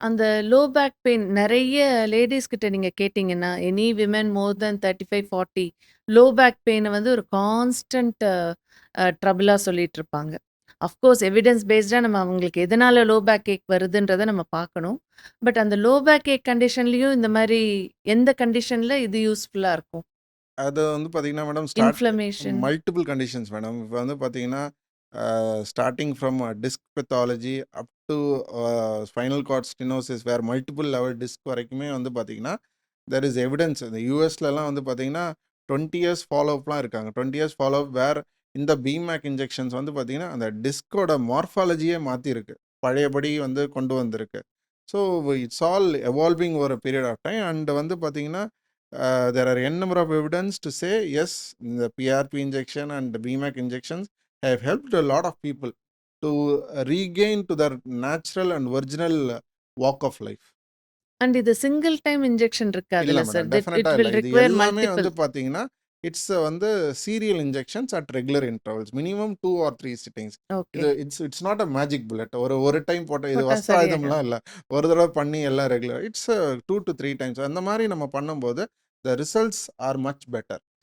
அந்த low back pain நெறைய ladies கிட்ட நீங்க கேட்டீங்கன்னா, எனி விமன் மோர் தென் 35, 40 லோ பேக் பெயின வந்து ஒரு கான்ஸ்டன்ட் ட்ரபிளா சொல்லிட்டுருப்பாங்க. அஃப்கோர்ஸ் எவிடன்ஸ் பேஸ்டா நம்ம அவங்களுக்கு எதனால லோ பேக் ஏக் வருதுன்றத நம்ம பார்க்கணும். பட் அந்த லோ பேக் ஏக் கண்டிஷன்லயும் இந்த மாரி எந்த கண்டிஷன்ல இது யூஸ்ஃபுல்லா இருக்கும்? அது வந்து பார்த்தீங்கன்னா madam inflammation. Multiple conditions madam. இப்போ வந்து பார்த்தீங்கன்னா, starting from disc pathology up to spinal cord stenosis where multiple level disc வரைக்குமே வந்து பார்த்தீங்கன்னா, தேர் இஸ் எவிடன்ஸ். இந்த யூஎஸ்லலாம் வந்து பார்த்தீங்கன்னா 20 இயர்ஸ் ஃபாலோ அப்லாம் இருக்காங்க. 20 இயர்ஸ் ஃபாலோ அப் வேர் இந்த பிமேக் இன்ஜெக்ஷன்ஸ் வந்து பார்த்தீங்கன்னா, அந்த டிஸ்கோட மார்ஃபாலஜியே மாற்றிருக்கு. பழையபடி வந்து கொண்டு வந்திருக்கு. So it's all evolving over a period of time. And வந்து பார்த்தீங்கன்னா, there are n number of evidence to say yes, the PRP injection and the BMAC injections have helped a lot of people to regain to their natural and original walk of life. And இது single time injection இல்ல இருக்காதுல்ல sir? Madam, it டெஃபினட்டா இல்ல. Will இது require எல்லாமே multiple. வந்து பார்த்தீங்கன்னா, it's வந்து serial injections at regular intervals. Minimum 2 or 3 sittings. Okay. இது it's not a magic bullet. ஒரு டைம் போட்ட இது போட்டா சரியாயிடும். வஸ்திராயுதம்லாம் இல்ல. ஒரு தடவ பண்ணி எல்லாம் ரெகுலர். It's 2 to 3 times. அந்த மாரி நம்ம பண்ணும்போது, the results are much better.